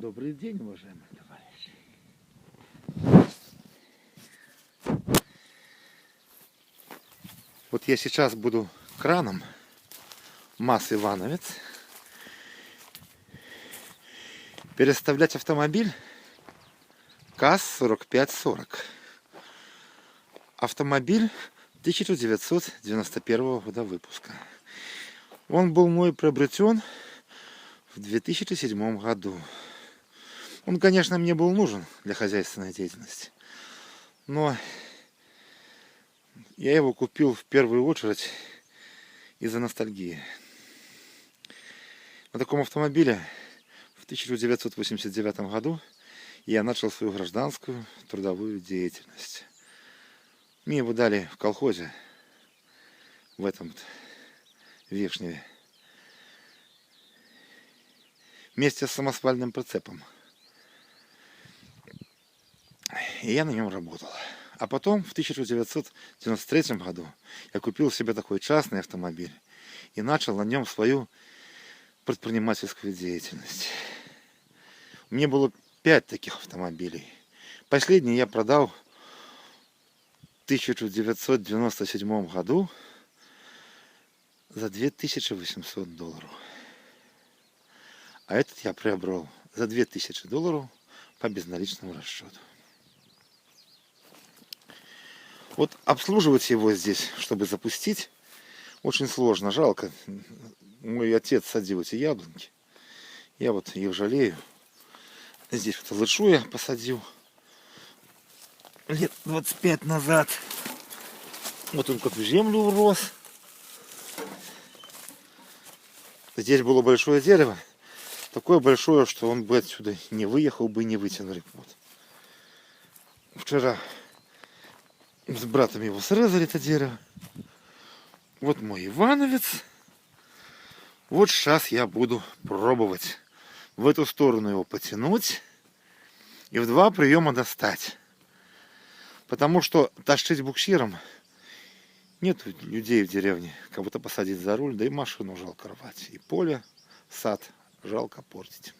Добрый день, уважаемые товарищи. Вот я сейчас буду краном МАЗ Ивановец переставлять автомобиль КАЗ-4540. Автомобиль 1991 года выпуска. Он был мной приобретен в 2007 году. Он, конечно, мне был нужен для хозяйственной деятельности, но я его купил в первую очередь из-за ностальгии. На таком автомобиле в 1989 году я начал свою гражданскую трудовую деятельность. Мне его дали в колхозе, в этом вот Вишневе, вместе с самосвальным прицепом. И я на нем работал. А потом, в 1993 году, я купил себе такой частный автомобиль и начал на нем свою предпринимательскую деятельность. У меня было 5 таких автомобилей. Последний я продал в 1997 году за $2800. А этот я приобрел за $2000 по безналичному расчету. Вот обслуживать его здесь, чтобы запустить, очень сложно, жалко. Мой отец садил эти яблоньки. Я вот их жалею. Здесь вот лышу я посадил лет 25 назад. Вот он как в землю урос. Здесь было большое дерево. Такое большое, что он бы отсюда не выехал бы и не вытянули. Вот. Вчера с братом его срезали, это дерево. Вот мой Ивановец. Вот сейчас я буду пробовать в эту сторону его потянуть и в 2 приема достать. Потому что тащить буксиром нет людей в деревне. Кого-то посадить за руль, да и машину жалко рвать. И поле, сад жалко портить.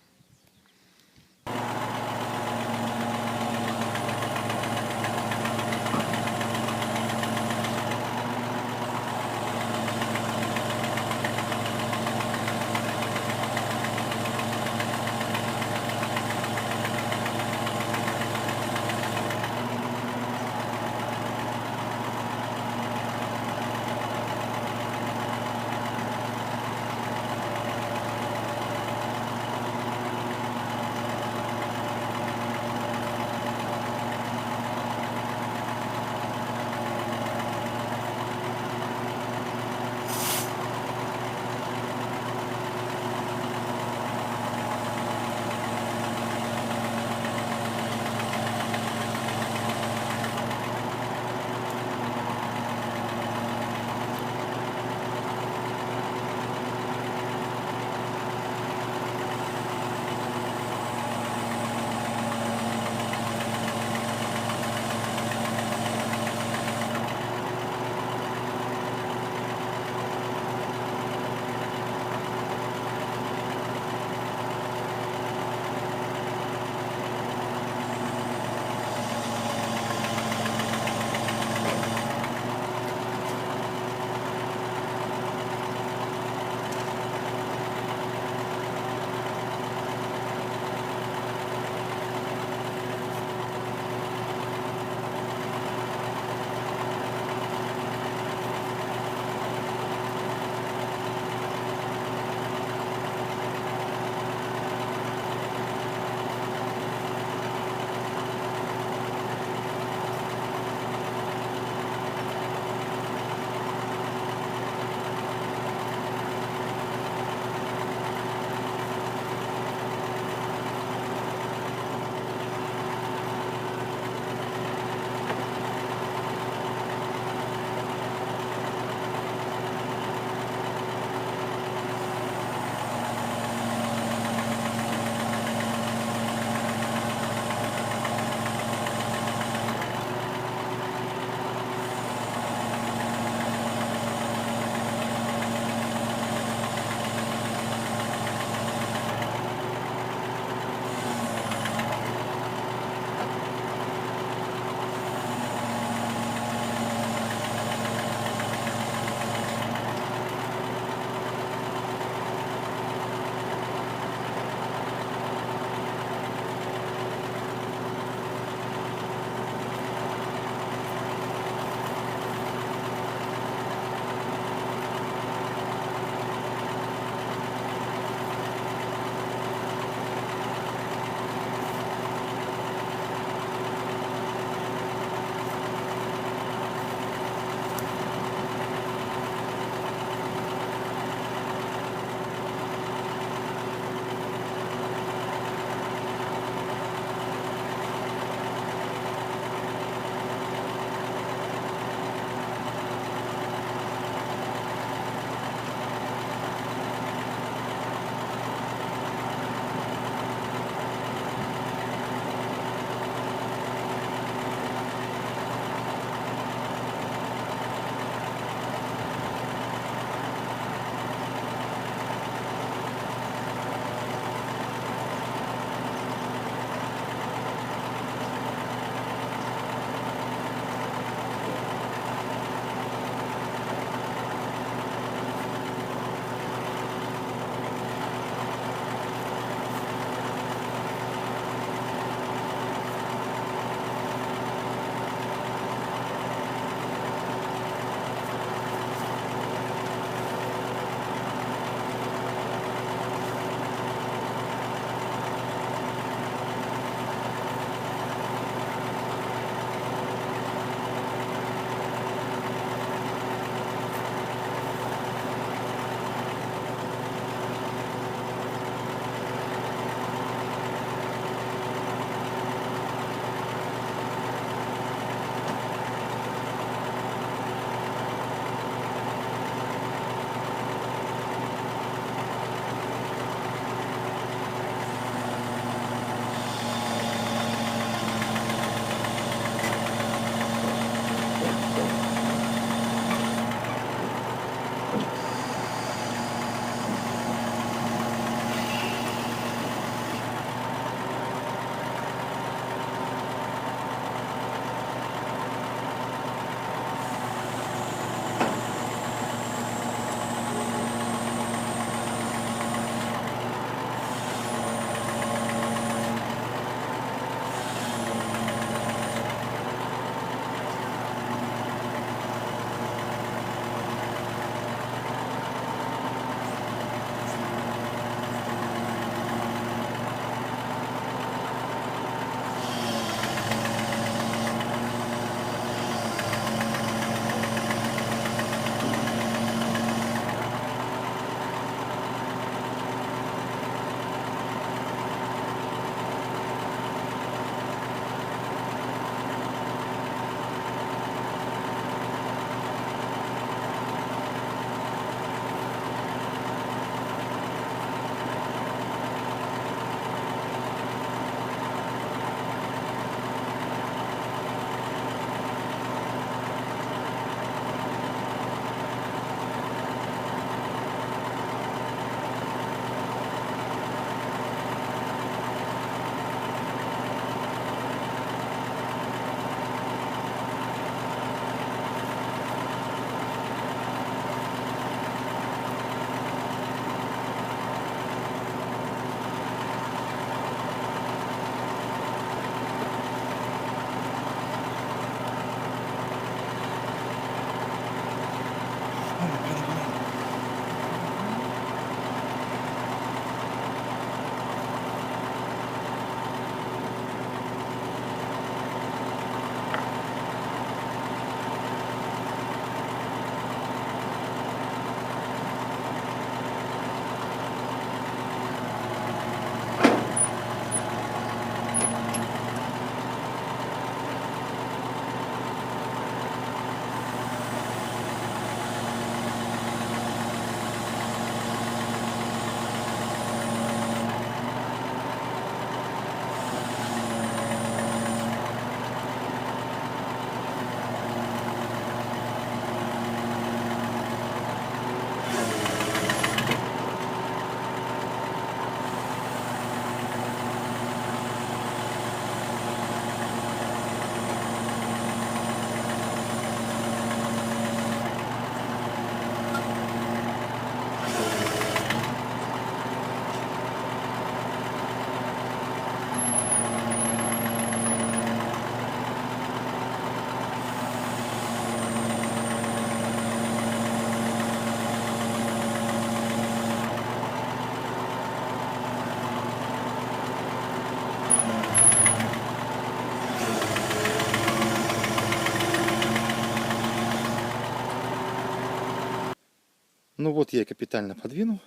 Ну вот я капитально подвинул.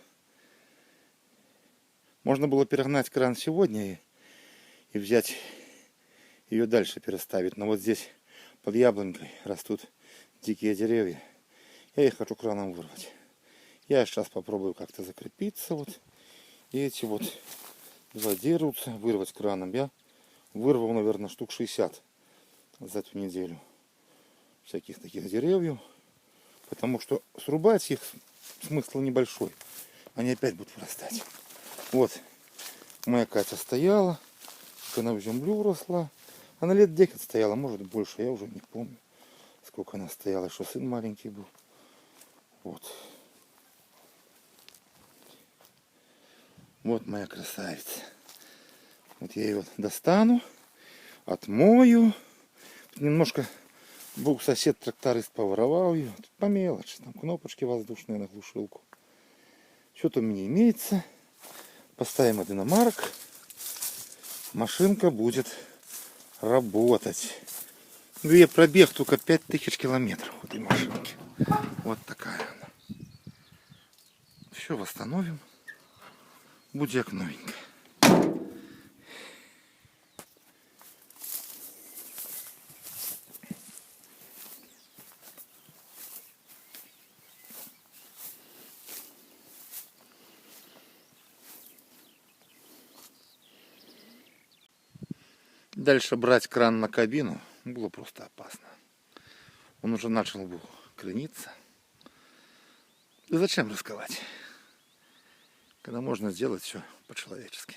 Можно было перегнать кран сегодня и взять ее дальше переставить. Но вот здесь под яблонькой растут дикие деревья. Я их хочу краном вырвать. Я сейчас попробую как-то закрепиться. Вот. И эти вот два деревца вырвать краном. Я вырвал, наверное, штук 60 за эту неделю. Всяких таких деревьев. Потому что срубать их смысл небольшой. Они опять будут вырастать. Вот моя Катя стояла. Она в землю росла. Она лет 10 стояла, может больше. Я уже не помню, сколько она стояла. Что сын маленький был. Вот. Вот моя красавица. Вот я ее достану, отмою. Немножко был сосед-тракторист, поворовал ее. По мелочи. Там кнопочки воздушные на глушилку. Что-то у меня имеется. Поставим один иномарок. Машинка будет работать. Ну, я пробег только 5000 километров у этой машинки. Вот такая она. Все восстановим. Будет как новенькая. Дальше брать кран на кабину было просто опасно. Он уже начал был крениться. И зачем рисковать, когда можно сделать все по-человечески?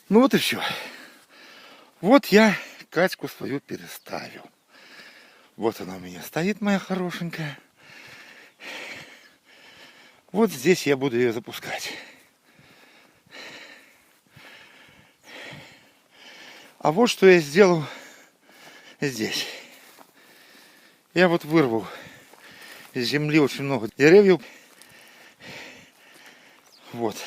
Ну вот и все. Вот я Катьку свою переставил. Вот она у меня стоит, моя хорошенькая. Вот здесь я буду ее запускать. А вот что я сделал здесь. Я вот вырвал из земли очень много деревьев. Вот.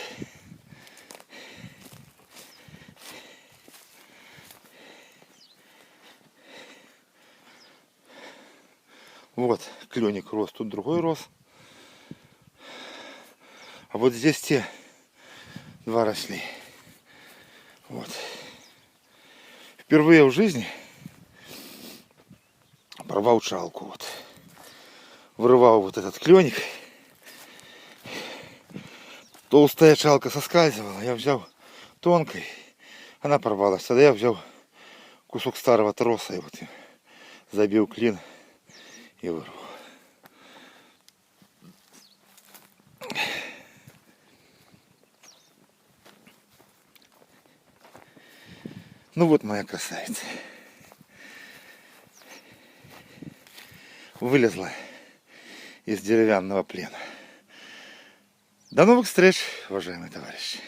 Вот кленик рос, тут другой рос. А вот здесь те два росли. Вот. Впервые в жизни порвал чалку. Вот. Вырывал вот этот кленик. Толстая чалка соскальзывала. Я взял тонкой. Она порвалась. Тогда я взял кусок старого троса и вот забил клин и вырвал. Ну вот моя красавица. Вылезла из деревянного плена. До новых встреч, уважаемые товарищи.